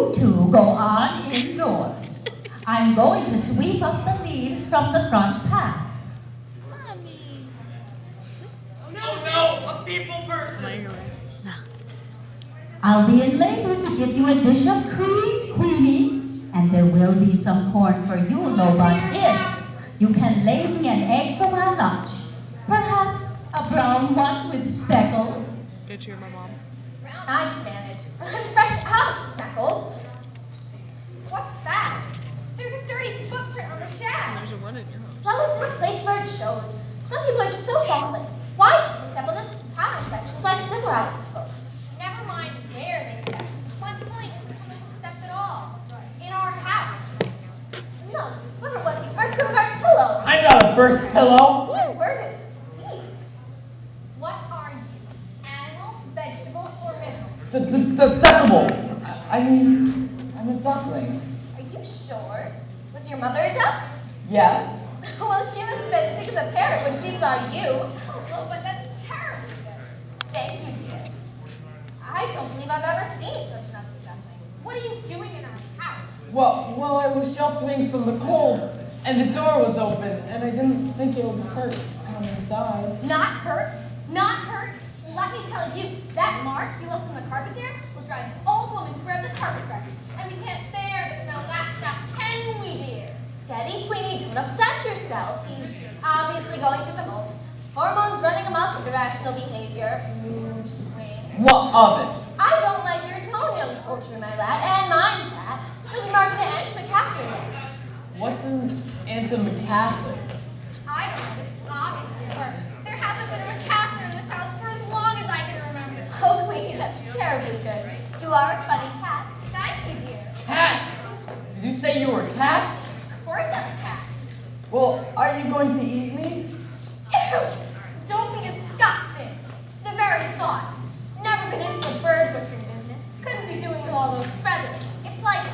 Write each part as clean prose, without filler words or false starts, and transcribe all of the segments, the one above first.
You two go on indoors. I'm going to sweep up the leaves from the front path. Oh no, a people person! I'll be in later to give you a dish of cream, Queenie, and there will be some corn for you, Lowbutt, if you can lay me an egg for my lunch. Perhaps a brown one with speckles. Did you hear my mom? Brown I can manage. I'm fresh out of speckles. What's that? There's a dirty footprint on the shack. There's a one in your house. It's always in a place where it shows. Some people are just so thoughtless. Why do they step on this pattern sections like civilized folk? Never mind where they step. My point is how many steps at all. In our house. No, whoever it was, his first burst pillow. I'm not a burst pillow. What word it speaks? What are you? Animal, vegetable, or mineral? Duckable. I mean, I'm a duckling. Are you sure? Was your mother a duck? Yes. Well, she must have been sick as a parrot when she saw you. Oh, but that's terribly good. Thank you, dear. I don't believe I've ever seen such an ugly duckling. What are you doing in our house? Well, I was sheltering from the cold, and the door was open, and I didn't think it would hurt to come inside. Not hurt? Not hurt? Let me tell you, that mark you left on the carpet there will drive an old woman to grab the carpet brush. And we can't bear the smell of that stuff, can we, dear? Steady, Queenie, don't upset yourself. He's obviously going through the modes. Hormones running amok, irrational behavior, mood swing. What of it? I don't like your tone, young poacher, my lad, and mind that. You'll be marking an antimacassar next. What's an antimacassar? I don't know, but obviously it works. There hasn't been a macassar in this house for as long as I can remember. Oh, Queenie, that's terribly good. You are a funny cat. Thank you, dear. Cat? Did you say you were a cat? Of course I'm a cat. Well, are you going to eat me? Ew! Don't be disgusting. The very thought. Never been into the bird butchering business. Couldn't be doing with all those feathers. It's like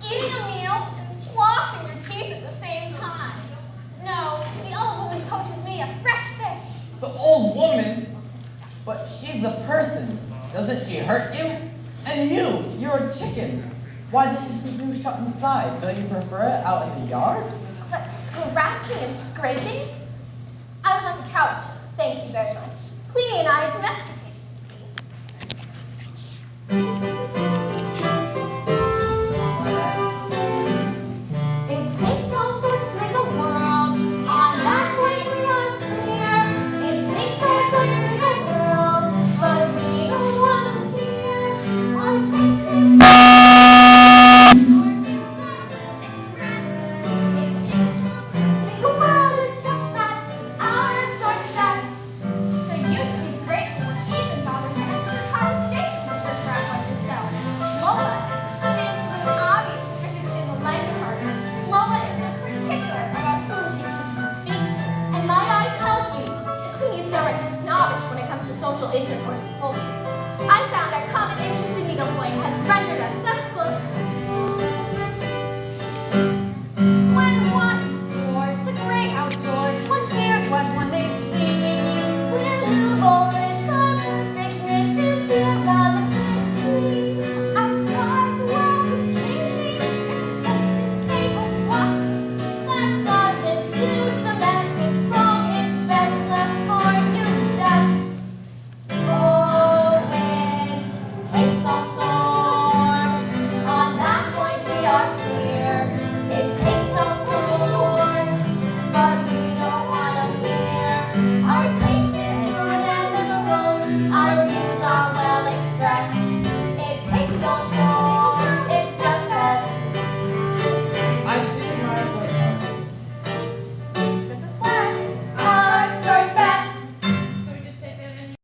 eating a meal and flossing your teeth at the same time. No, the old woman poaches me a fresh fish. The old woman? But she's a person. Doesn't she hurt you? And you're a chicken. Why does she keep you shut inside? Don't you prefer it out in the yard? That scratching and scraping? I live on the couch. Thank you very much. Queenie and I are domesticated, you see. It takes all sorts to make a world. On that point we are clear. It takes all sorts to make a world, but we don't want to hear. Our taste is when it comes to social intercourse with poultry. I found our common interest in needlepoint has rendered us such close friends.